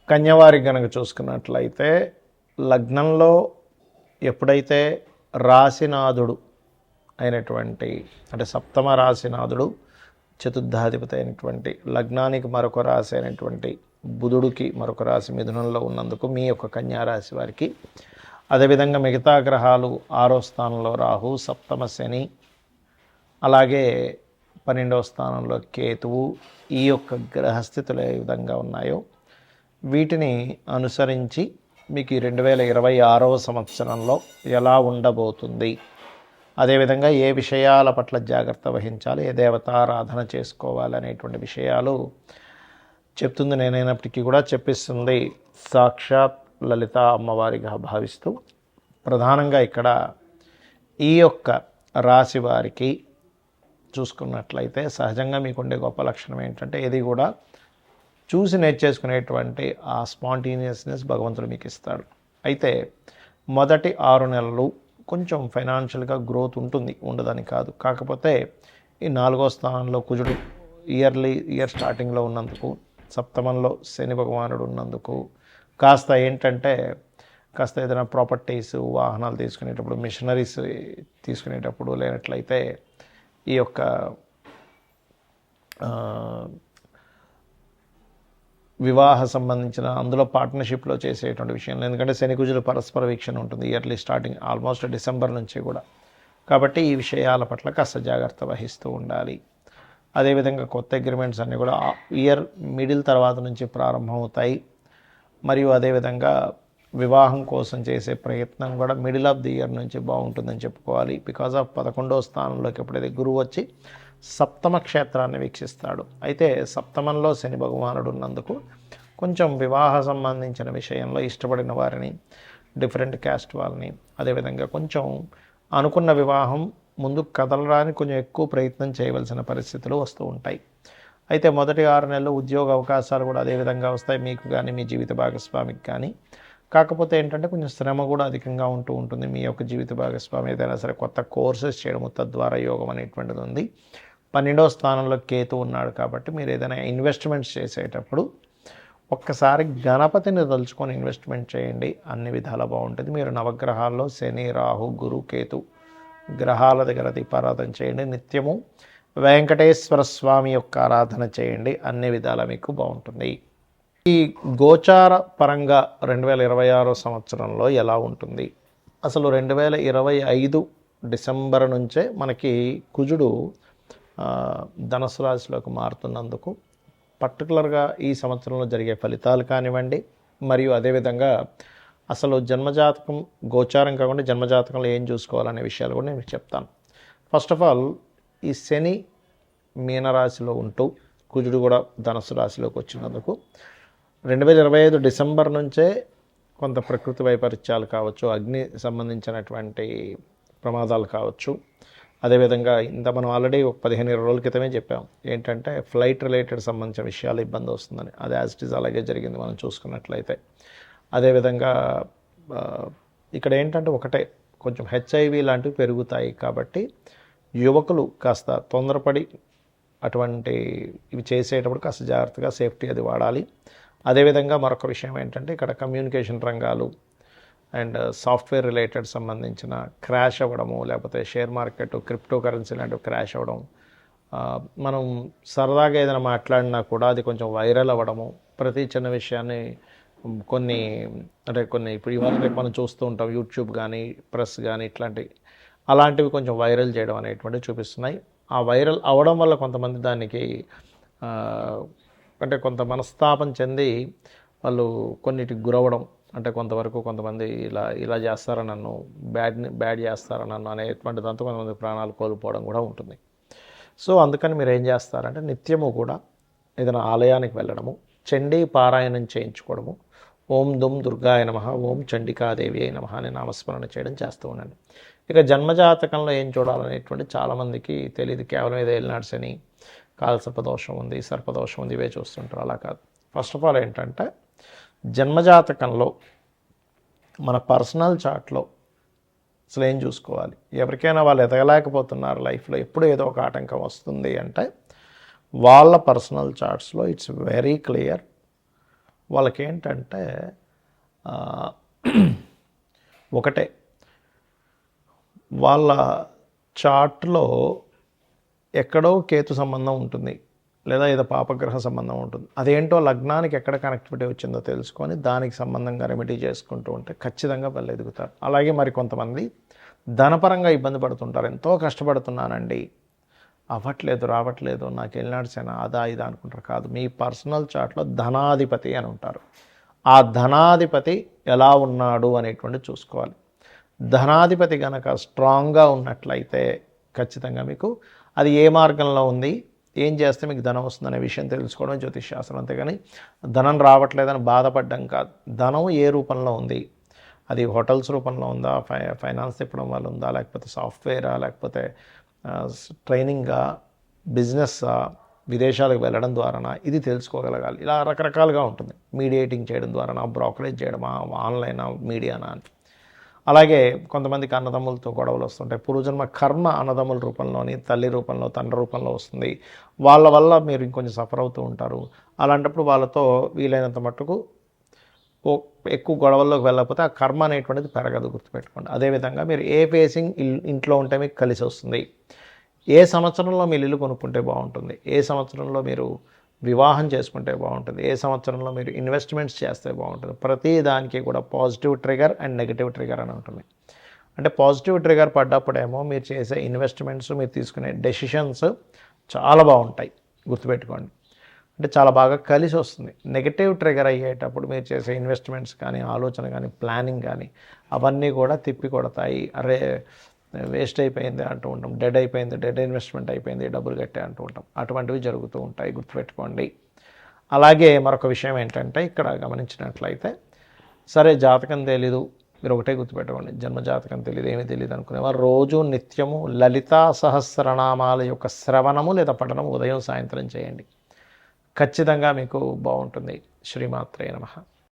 కన్యవారికి కనుక చూసుకున్నట్లయితే లగ్నంలో ఎప్పుడైతే రాశినాథుడు అయినటువంటి అంటే సప్తమ రాశినాథుడు చతుర్థాధిపతి అయినటువంటి లగ్నానికి మరొక రాశి అయినటువంటి బుధుడికి మరొక రాశి మిథునంలో ఉన్నందుకు మీ యొక్క కన్యారాశి వారికి, అదేవిధంగా మిగతా గ్రహాలు 6వ స్థానంలో రాహు, సప్తమ శని, అలాగే 12వ స్థానంలో కేతువు, ఈ యొక్క గ్రహస్థితులు ఏ విధంగా ఉన్నాయో వీటిని అనుసరించి మీకు 2026వ సంవత్సరంలో ఎలా ఉండబోతుంది, అదేవిధంగా ఏ విషయాల పట్ల జాగ్రత్త వహించాలి, ఏ దేవతారాధన చేసుకోవాలి అనేటువంటి విషయాలు చెప్తుంది నేనైనప్పటికీ కూడా చెప్పిస్తుంది సాక్షాత్ లలిత అమ్మవారిగా భావిస్తూ, ప్రధానంగా ఇక్కడ ఈ యొక్క రాశి వారికి చూసుకున్నట్లయితే సహజంగా మీకుండే గొప్ప లక్షణం ఏంటంటే ఇది కూడా చూసి నేర్చేసుకునేటువంటి ఆ స్పాంటేనియస్నెస్ భగవంతుడు మీకు ఇస్తాడు. అయితే మొదటి 6 నెలలు కొంచెం ఫైనాన్షియల్గా గ్రోత్ ఉంటుంది, ఉండదని కాదు. కాకపోతే ఈ 4వ స్థానంలో కుజుడు ఇయర్ స్టార్టింగ్లో ఉన్నందుకు, సప్తమంలో శని భగవానుడు ఉన్నందుకు కాస్త ఏంటంటే ఏదైనా ప్రాపర్టీస్ వాహనాలు తీసుకునేటప్పుడు, మిషనరీస్ తీసుకునేటప్పుడు, లేనట్లయితే ఈ యొక్క వివాహ సంబంధించిన అందులో పార్ట్నర్షిప్లో చేసేటువంటి విషయంలో, ఎందుకంటే శని కుజులు పరస్పర వీక్షణ ఉంటుంది ఇయర్లీ స్టార్టింగ్ ఆల్మోస్ట్ డిసెంబర్ నుంచి కూడా. కాబట్టి ఈ విషయాల పట్ల కాస్త జాగ్రత్త వహిస్తూ ఉండాలి. అదేవిధంగా కొత్త అగ్రిమెంట్స్ అన్నీ కూడా ఇయర్ మిడిల్ తర్వాత నుంచి ప్రారంభమవుతాయి. మరియు అదేవిధంగా వివాహం కోసం చేసే ప్రయత్నం కూడా మిడిల్ ఆఫ్ ది ఇయర్ నుంచి బాగుంటుందని చెప్పుకోవాలి. బికాజ్ ఆఫ్ 11వ స్థానంలోకి ఎప్పుడైతే గురువు వచ్చి సప్తమ క్షేత్రాన్ని వీక్షిస్తాడు. అయితే సప్తమంలో శని భగవానుడు ఉన్నందుకు కొంచెం వివాహ సంబంధించిన విషయంలో ఇష్టపడిన వారిని, డిఫరెంట్ క్యాస్ట్ వాళ్ళని, అదేవిధంగా కొంచెం అనుకున్న వివాహం ముందుకు కదలడానికి కొంచెం ఎక్కువ ప్రయత్నం చేయవలసిన పరిస్థితులు వస్తూ ఉంటాయి. అయితే మొదటి 6 నెలలు ఉద్యోగ అవకాశాలు కూడా అదేవిధంగా వస్తాయి మీకు కానీ మీ జీవిత భాగస్వామికి కానీ. కాకపోతే ఏంటంటే కొంచెం శ్రమ కూడా అధికంగా ఉంటూ ఉంటుంది. మీ యొక్క జీవిత భాగస్వామి ఏదైనా సరే కొత్త కోర్సెస్ చేయడము, తద్వారా యోగం అనేటువంటిది ఉంది. 12వ స్థానంలో కేతు ఉన్నాడు కాబట్టి మీరు ఏదైనా ఇన్వెస్ట్మెంట్స్ చేసేటప్పుడు ఒక్కసారి గణపతిని తలుచుకొని ఇన్వెస్ట్మెంట్ చేయండి, అన్ని విధాల బాగుంటుంది. మీరు నవగ్రహాల్లో శని, రాహు, గురు, కేతు గ్రహాల దగ్గర దీపారాధన చేయండి. నిత్యము వెంకటేశ్వర స్వామి యొక్క ఆరాధన చేయండి, అన్ని విధాల మీకు బాగుంటుంది. ఈ గోచార పరంగా 2026 సంవత్సరంలో ఎలా ఉంటుంది? అసలు 2025 డిసెంబర్ నుంచే మనకి కుజుడు ధనుసు రాశిలోకి మారుతున్నందుకు పర్టికులర్గా ఈ సంవత్సరంలో జరిగే ఫలితాలు కానివ్వండి, మరియు అదేవిధంగా అసలు జన్మజాతకం గోచారం కాకుండా జన్మజాతకంలో ఏం చూసుకోవాలనే విషయాలు కూడా నేను చెప్తాను. ఫస్ట్ ఆఫ్ ఆల్ ఈ శని మీనరాశిలో ఉంటూ కుజుడు కూడా ధనుసు రాశిలోకి వచ్చినందుకు 2025 డిసెంబర్ నుంచే కొంత ప్రకృతి వైపరీత్యాలు కావచ్చు, అగ్ని సంబంధించినటువంటి ప్రమాదాలు కావచ్చు, అదేవిధంగా ఇంత మనం ఆల్రెడీ ఒక 15-20 రోజుల క్రితమే చెప్పాం ఏంటంటే ఫ్లైట్ రిలేటెడ్ సంబంధించిన విషయాలు ఇబ్బంది వస్తుందని. అది యాజ్ ఇట్ ఈజ్ అలాగే జరిగింది మనం చూసుకున్నట్లయితే. అదేవిధంగా ఇక్కడ ఏంటంటే ఒకటే కొంచెం హెచ్ఐవి లాంటివి పెరుగుతాయి కాబట్టి యువకులు కాస్త తొందరపడి అటువంటి ఇవి చేసేటప్పుడు కాస్త జాగ్రత్తగా సేఫ్టీ అది వాడాలి. అదేవిధంగా మరొక విషయం ఏంటంటే ఇక్కడ కమ్యూనికేషన్ రంగాలు అండ్ సాఫ్ట్వేర్ రిలేటెడ్ సంబంధించిన క్రాష్ అవ్వడము, లేకపోతే షేర్ మార్కెట్, క్రిప్టో కరెన్సీ లాంటివి క్రాష్ అవ్వడం, మనం సరదాగా ఏదైనా మాట్లాడినా కూడా అది కొంచెం వైరల్ అవ్వడము, ప్రతి చిన్న విషయాన్ని కొన్ని ఇప్పుడు ఇవాళ రేపు మనం చూస్తూ ఉంటాం యూట్యూబ్ కానీ ప్రెస్ కానీ అలాంటివి కొంచెం వైరల్ చేయడం అనేటువంటివి చూపిస్తున్నాయి. ఆ వైరల్ అవ్వడం వల్ల కొంతమంది దానికి అంటే కొంత మనస్తాపం చెంది వాళ్ళు కొన్నిటికి గురవడం, అంటే కొంతమంది ఇలా చేస్తారా నన్ను, బ్యాడ్ చేస్తారా నన్ను అనేటువంటి దాంతో కొంతమంది ప్రాణాలు కోల్పోవడం కూడా ఉంటుంది. సో అందుకని మీరు ఏం చేస్తారంటే నిత్యము కూడా ఏదైనా ఆలయానికి వెళ్ళడము, చండీ పారాయణం చేయించుకోవడము, ఓం దుమ్ దుర్గాయ నమః, ఓం చండికాదేవి అయి నమః అని నామస్మరణ చేయడం చేస్తూ ఉండండి. ఇక జన్మజాతకంలో ఏం చూడాలనేటువంటి చాలామందికి తెలియదు. కేవలం ఏదో ఏలినాడు శని, కాలసర్పదోషం ఉంది, సర్పదోషం ఉంది, ఇవే చూస్తుంటారు. అలా కాదు. ఫస్ట్ ఆఫ్ ఆల్ ఏంటంటే జన్మజాతకంలో మన పర్సనల్ చార్ట్లో అసలు ఏం చూసుకోవాలి. ఎవరికైనా వాళ్ళు ఎదగలేకపోతున్నారు లైఫ్లో, ఎప్పుడు ఏదో ఒక ఆటంకం వస్తుంది అంటే వాళ్ళ పర్సనల్ చార్ట్స్లో ఇట్స్ వెరీ క్లియర్ వాళ్ళకేంటంటే ఒకటే వాళ్ళ చార్ట్లో ఎక్కడో కేతు సంబంధం ఉంటుంది, లేదా ఏదో పాపగ్రహ సంబంధం ఉంటుంది. అదేంటో లగ్నానికి ఎక్కడ కనెక్టివిటీ వచ్చిందో తెలుసుకొని దానికి సంబంధంగా రెమెడీ చేసుకుంటూ ఉంటే ఖచ్చితంగా వాళ్ళు ఎదుగుతారు. అలాగే మరి కొంతమంది ధనపరంగా ఇబ్బంది పడుతుంటారు. ఎంతో కష్టపడుతున్నానండి, అవ్వట్లేదు, రావట్లేదు, నాకు వెళ్ళినాడు సేన అదా ఇదా అనుకుంటారు. కాదు, మీ పర్సనల్ చార్ట్లో ధనాధిపతి అని ఉంటారు. ఆ ధనాధిపతి ఎలా ఉన్నాడు అనేటువంటి చూసుకోవాలి. ధనాధిపతి కనుక స్ట్రాంగ్గా ఉన్నట్లయితే ఖచ్చితంగా మీకు అది ఏ మార్గంలో ఉంది, ఏం చేస్తే మీకు ధనం వస్తుందనే విషయం తెలుసుకోవడం జ్యోతిష్ శాస్త్రం. అంతేగాని ధనం రావట్లేదని బాధపడడం కాదు. ధనం ఏ రూపంలో ఉంది, అది హోటల్స్ రూపంలో ఉందా, ఫైనాన్స్ తిప్పడం వల్ల ఉందా, లేకపోతే సాఫ్ట్వేరా, లేకపోతే ట్రైనింగా, బిజినెస్సా, విదేశాలకు వెళ్ళడం ద్వారానా, ఇది తెలుసుకోగలగాలి. ఇలా రకరకాలుగా ఉంటుంది. మీడియేటింగ్ చేయడం ద్వారానా, బ్రోకరేజ్ చేయడమా, ఆన్లైనా, మీడియానా అని. అలాగే కొంతమందికి అన్నదమ్ములతో గొడవలు వస్తుంటాయి. పూర్వజన్మ కర్మ అన్నదమ్ముల రూపంలోని, తల్లి రూపంలో, తండ్రి రూపంలో వస్తుంది. వాళ్ళ వల్ల మీరు ఇంకొంచెం సఫర్ అవుతూ ఉంటారు. అలాంటప్పుడు వాళ్ళతో వీలైనంత మట్టుకు ఎక్కువ గొడవల్లోకి వెళ్ళకపోతే ఆ కర్మ అనేటువంటిది పెరగదు, గుర్తుపెట్టుకోండి. అదేవిధంగా మీరు ఏ ఫేసింగ్ ఇంట్లో ఉంటే మీకు కలిసి వస్తుంది, ఏ సంవత్సరంలో మీరు ఇల్లు కొనుక్కుంటే బాగుంటుంది, ఏ సంవత్సరంలో మీరు వివాహం చేసుకుంటే బాగుంటుంది, ఏ సంవత్సరంలో మీరు ఇన్వెస్ట్మెంట్స్ చేస్తే బాగుంటుంది. ప్రతి దానికి కూడా positive trigger and negative trigger అని ఉంటుంది. అంటే పాజిటివ్ ట్రిగర్ పడ్డప్పుడేమో మీరు చేసే ఇన్వెస్ట్మెంట్స్, మీరు తీసుకునే డెసిషన్స్ చాలా బాగుంటాయి, గుర్తుపెట్టుకోండి. అంటే చాలా బాగా కలిసి వస్తుంది. నెగిటివ్ ట్రిగర్ అయ్యేటప్పుడు మీరు చేసే ఇన్వెస్ట్మెంట్స్ కానీ, ఆలోచన కానీ, ప్లానింగ్ కానీ అవన్నీ కూడా తిప్పి కొడతాయి. అరే వేస్ట్ అయిపోయింది అంటూ ఉంటాం, డెడ్ ఇన్వెస్ట్మెంట్ అయిపోయింది, డబ్బులు కట్టే అంటూ ఉంటాం. అటువంటివి జరుగుతూ ఉంటాయి, గుర్తుపెట్టుకోండి. అలాగే మరొక విషయం ఏంటంటే ఇక్కడ గమనించినట్లయితే, సరే జాతకం తెలీదు, మీరు ఒకటే గుర్తుపెట్టుకోండి, జన్మజాతకం తెలియదు, ఏమీ తెలియదు అనుకునేవారు రోజు నిత్యము లలితా సహస్రనామాల యొక్క శ్రవణము లేదా పఠనము ఉదయం సాయంత్రం చేయండి. ఖచ్చితంగా మీకు బాగుంటుంది. శ్రీమాత్రే నమః.